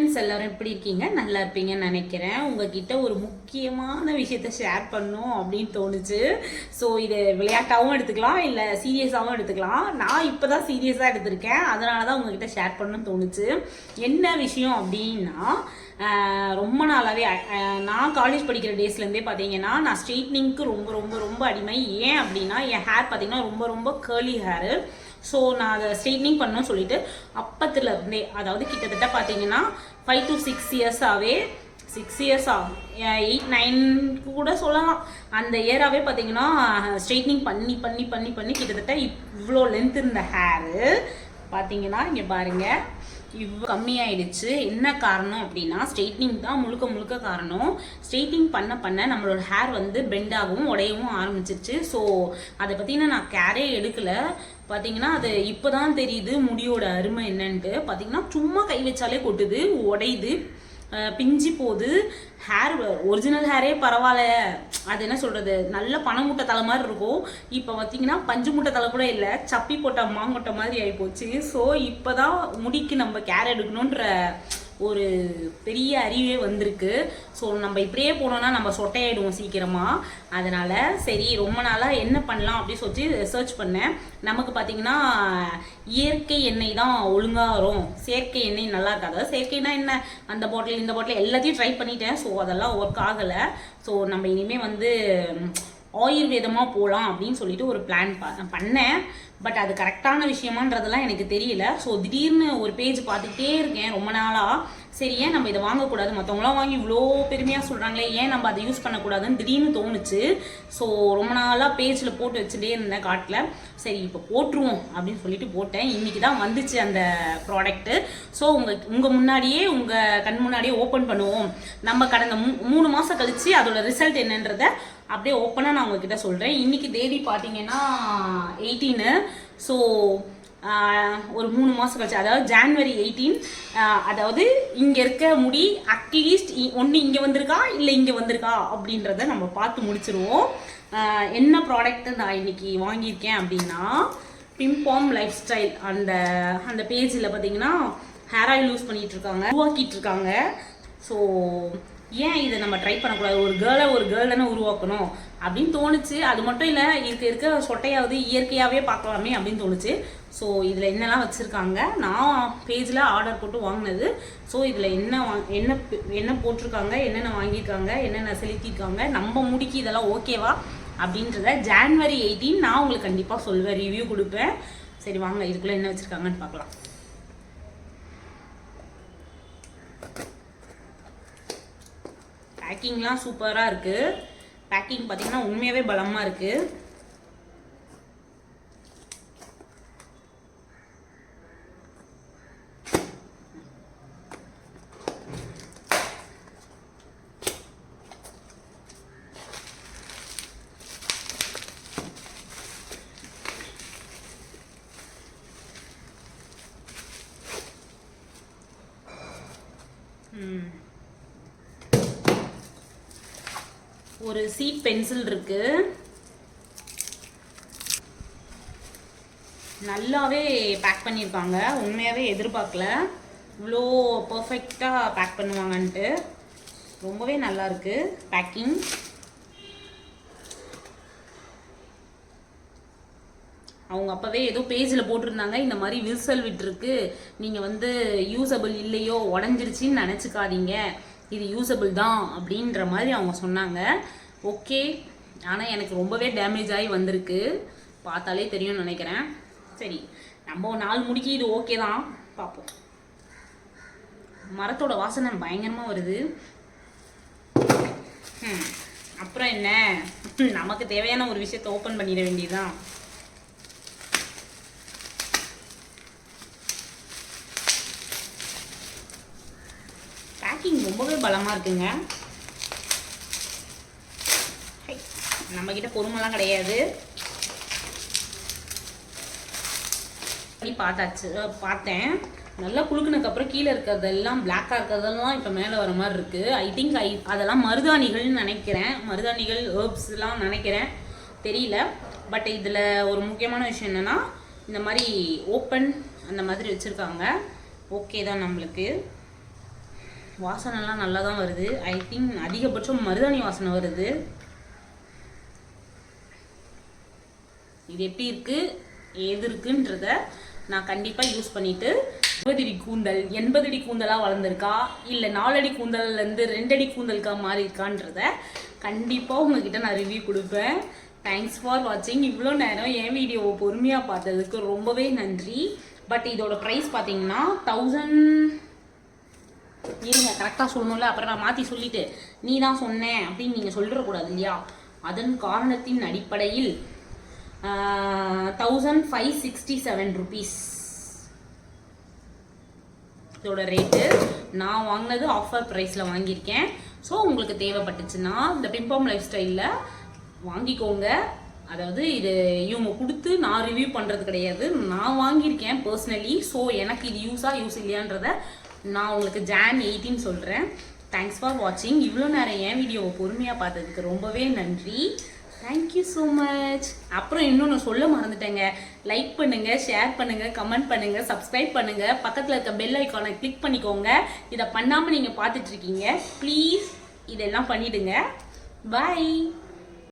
எல்லாரும் எப்படி இருக்கீங்க? நல்லா இருப்பீங்கன்னு நினைக்கிறேன். உங்ககிட்ட ஒரு முக்கியமான விஷயத்த ஷேர் பண்ணும் அப்படின்னு தோணுச்சு. ஸோ இது விளையாட்டாகவும் எடுத்துக்கலாம், இல்லை சீரியஸாகவும் எடுத்துக்கலாம். நான் இப்போ தான் சீரியஸாக எடுத்திருக்கேன், அதனால தான் உங்ககிட்ட ஷேர் பண்ணணும்னு தோணுச்சு. என்ன விஷயம் அப்படின்னா, ரொம்ப நாளாகவே நான் காலேஜ் படிக்கிற டேஸ்லேருந்தே பார்த்தீங்கன்னா நான் ஸ்ட்ரெயிட்னிங்க்கு ரொம்ப ரொம்ப ரொம்ப அடிமை. ஏன் அப்படின்னா என் ஹேர் பார்த்தீங்கன்னா ரொம்ப ரொம்ப கேர்லி ஹேரு. ஸோ நான் அதை ஸ்ட்ரெயிட்னிங் பண்ணணும்னு சொல்லிட்டு அப்பத்துலேருந்தே, அதாவது கிட்டத்தட்ட பார்த்தீங்கன்னா 5 to 6 இயர்ஸாகவே 6 இயர்ஸ் ஆகும், 8 9 கூட சொல்லலாம். அந்த இயராகவே பார்த்தீங்கன்னா ஸ்ட்ரெயிட்னிங் பண்ணி பண்ணி பண்ணி பண்ணி கிட்டத்தட்ட இவ்வளோ லென்த் இருந்த ஹேரு பார்த்தீங்கன்னா இங்கே பாருங்கள் இவ்வளோ கம்மியாயிடுச்சு. என்ன காரணம் அப்படின்னா ஸ்ட்ரெயிட்னிங் தான் முழுக்க முழுக்க காரணம். ஸ்ட்ரெயிட்னிங் பண்ண பண்ண நம்மளோட ஹேர் வந்து பெண்ட் ஆகவும் உடையவும் ஆரம்பிச்சிருச்சு. ஸோ அதை பற்றின நான் கேரே எடுக்கலை. பார்த்தீங்கன்னா அது இப்போ தான் தெரியுது முடியோட அருமை என்னன்ட்டு. பார்த்தீங்கன்னா சும்மா கை வச்சாலே கொட்டுது, உடையுது, பிஞ்சு போகுது. ஹேர் ஒரிஜினல் ஹேரே பரவாயில்ல, அது என்ன சொல்கிறது, நல்ல பனமுட்டை தலை மாதிரி இருக்கும். இப்போ பார்த்தீங்கன்னா பஞ்சு முட்டை தலை கூட இல்லை, சப்பி போட்ட மாங்கொட்டை மாதிரி ஆகிப்போச்சு. ஸோ இப்போ தான் முடிக்கு நம்ம கேர் எடுக்கணுன்ற ஒரு பெரிய அறிவே வந்திருக்கு. ஸோ நம்ம இப்படியே போனோம்னா நம்ம சொட்டையாயிடுவோம் சீக்கிரமாக. அதனால் சரி ரொம்ப நாளாக என்ன பண்ணலாம் அப்படின்னு சொல்லி சர்ச் பண்ணேன். நமக்கு பார்த்தீங்கன்னா இயற்கை எண்ணெய் தான் ஒழுங்காக வரும், செயற்கை எண்ணெய் நல்லா இருக்காது. செயற்கைனா என்ன, அந்த பாட்டில் இந்த பாட்டில் எல்லாத்தையும் ட்ரை பண்ணிட்டேன். ஸோ அதெல்லாம் ஒர்க் ஆகலை. ஸோ நம்ம இனிமேல் வந்து ஆயுர்வேதமாக போகலாம் அப்படின்னு சொல்லிட்டு ஒரு பிளான் பண்ணேன். பட் அது கரெக்டான விஷயமான்றதெல்லாம் எனக்கு தெரியல. ஸோ திடீர்னு ஒரு பேஜ் பார்த்துக்கிட்டே இருக்கேன் ரொம்ப நாளாக. சரி ஏன் நம்ம இதை வாங்கக்கூடாது, மற்றவங்களாம் வாங்கி இவ்வளோ பெருமையாக சொல்கிறாங்களே, ஏன் நம்ம அதை யூஸ் பண்ணக்கூடாதுன்னு திடீர்னு தோணுச்சு. ஸோ ரொம்ப நாளாக பேஜில் போட்டு வச்சுட்டே இருந்தேன் காட்டில். சரி இப்போ போட்டுருவோம் அப்படின்னு சொல்லிட்டு போட்டேன். இன்றைக்கி தான் வந்துச்சு அந்த ப்ராடக்ட்டு. ஸோ உங்கள் முன்னாடியே உங்கள் கண் முன்னாடியே ஓப்பன் பண்ணுவோம். நம்ம கடந்த 3 மாதம் கழித்து அதோட ரிசல்ட் என்னன்றதை அப்படியே ஓப்பனாக நான் உங்ககிட்ட சொல்கிறேன். இன்றைக்கி தேதி பார்த்தீங்கன்னா 18. ஸோ ஒரு 3 மாதம் கழிச்சு, அதாவது January 18, அதாவது இங்கே இருக்க முடி அட்லீஸ்ட் ஒன்று இங்கே வந்திருக்கா இல்லை இங்கே வந்திருக்கா அப்படின்றத நம்ம பார்த்து முடிச்சிருவோம். என்ன ப்ராடக்ட் நான் இன்னைக்கு வாங்கியிருக்கேன் அப்படின்னா, பிம்பாம் லைஃப் ஸ்டைல் அந்த பேஜில் பார்த்தீங்கன்னா ஹேர் ஆயில் யூஸ் பண்ணிகிட்டு இருக்காங்க, உருவாக்கிட்டு இருக்காங்க. ஸோ ஏன் இதை நம்ம ட்ரை பண்ணக்கூடாது, ஒரு கேர்ள் தானே உருவாக்கணும் அப்படின்னு தோணுச்சு. அது மட்டும் இல்லை, இருக்க சொட்டையாவது இயற்கையாகவே பார்க்கலாமே அப்படின்னு தோணுச்சு. ஸோ இதில் என்னெல்லாம் வச்சுருக்காங்க, நான் பேஜில் ஆர்டர் போட்டு வாங்கினது. ஸோ இதில் என்ன போட்டிருக்காங்க, என்னென்ன வாங்கியிருக்காங்க, என்னென்ன செலுத்தியிருக்காங்க, நம்ம முடிக்கு இதெல்லாம் ஓகேவா அப்படின்றத January 18 நான் உங்களுக்கு கண்டிப்பாக சொல்வேன், ரிவ்யூ கொடுப்பேன். சரி வாங்க இதுக்குள்ளே என்ன வச்சுருக்காங்கன்னு பார்க்கலாம். பேக்கிங்லாம் சூப்பராக இருக்குது. பேக்கிங் பார்த்தீங்கன்னா உண்மையாகவே பலமாக இருக்குது. ஒரு சீட் பென்சில் இருக்கு, நல்லாவே பேக் பண்ணியிருக்காங்க. உண்மையாகவே எதிர்பார்க்கல இவ்வளோ பர்ஃபெக்டாக பேக் பண்ணுவாங்கன்ட்டு. ரொம்பவே நல்லா இருக்கு பேக்கிங். அவங்க அப்போவே ஏதோ பேஜில் போட்டிருந்தாங்க, இந்த மாதிரி விரிசல் விட்டுருக்கு, நீங்கள் வந்து யூஸபிள் இல்லையோ உடஞ்சிருச்சின்னு நினச்சிக்காதீங்க, இது யூஸபிள் தான் அப்படின்ற மாதிரி அவங்க சொன்னாங்க. ஓகே, ஆனால் எனக்கு ரொம்பவே டேமேஜ் ஆகி வந்திருக்கு, பார்த்தாலே தெரியும்னு நினைக்கிறேன். சரி நம்ம 4 முடிக்கு இது ஓகே தான், பார்ப்போம். மரத்தோட வாசனை பயங்கரமாக வருது. அப்புறம் என்ன, நமக்கு தேவையான ஒரு விஷயத்தை ஓப்பன் பண்ணிட வேண்டியதுதான். பேக்கிங் ரொம்பவே பலமாக இருக்குங்க. நம்மக்கிட்ட பொறுமைலாம் கிடையாது. பார்த்தேன் நல்லா குலுக்குனதுக்கப்புறம் கீழே இருக்கிறதெல்லாம் பிளாக்காக இருக்கிறதெல்லாம் இப்போ மேலே வர மாதிரி இருக்குது. ஐ திங்க் அதெல்லாம் மருதாணிகள்னு நினைக்கிறேன், மருதாணிகள் ஹெர்ப்ஸ்லாம் நினைக்கிறேன், தெரியல. பட் இதில் ஒரு முக்கியமான விஷயம் என்னென்னா, இந்த மாதிரி ஓப்பன் அந்த மாதிரி வச்சுருக்காங்க. ஓகே தான் நம்மளுக்கு. வாசனைலாம் நல்லா தான் வருது. ஐ திங்க் அதிகபட்சம் மருதாணி வாசனை வருது. இது எப்படி இருக்கு ஏது இருக்குன்றத நான் கண்டிப்பாக யூஸ் பண்ணிட்டு 20 அடி கூந்தல் 80 அடி கூந்தலாக வளர்ந்துருக்கா இல்லை 4 அடி கூந்தல்லேருந்து 2 அடி கூந்தலுக்கா மாறி இருக்கான்றத கண்டிப்பாக உங்ககிட்ட நான் ரிவ்யூ கொடுப்பேன். தேங்க்ஸ் ஃபார் வாட்சிங். இவ்வளோ நேரம் என் வீடியோவை பொறுமையாக பார்த்ததுக்கு ரொம்பவே நன்றி. பட் இதோட ப்ரைஸ் பார்த்தீங்கன்னா 1000 இருங்க கரெக்டாக சொல்லணும்ல, அப்புறம் நான் மாற்றி சொல்லிட்டு நீ தான் சொன்னேன் அப்படின்னு நீங்கள் சொல்லிடக்கூடாது இல்லையா. அதன் காரணத்தின் அடிப்படையில் 1567 rupees இதோட ரேட்டு. நான் வாங்கினது ஆஃபர் ப்ரைஸில் வாங்கியிருக்கேன். ஸோ உங்களுக்கு தேவைப்பட்டுச்சுன்னா இந்த பிம்பம் லைஃப் ஸ்டைலில் வாங்கிக்கோங்க. அதாவது இது இவங்க கொடுத்து நான் ரிவ்யூ பண்ணுறது கிடையாது, நான் வாங்கியிருக்கேன் பர்சனலி. ஸோ எனக்கு இது யூஸ் இல்லையான்றத நான் உங்களுக்கு Jan 18 சொல்கிறேன். தேங்க்ஸ் ஃபார் வாட்சிங். இவ்வளோ நேரம் என் வீடியோவை பொறுமையாக பார்த்ததுக்கு ரொம்பவே நன்றி. Thank you so much. அப்புறம் இன்னொன்று சொல்ல மறந்துட்டேங்க. லைக் பண்ணுங்கள், ஷேர் பண்ணுங்கள், கமெண்ட் பண்ணுங்கள், சப்ஸ்கிரைப் பண்ணுங்கள், பக்கத்தில் இருக்க பெல் ஐக்கானை கிளிக் பண்ணிக்கோங்க. இதை பண்ணாமல் நீங்கள் பார்த்துட்ருக்கீங்க, ப்ளீஸ் இதெல்லாம் பண்ணிவிடுங்க. பாய்.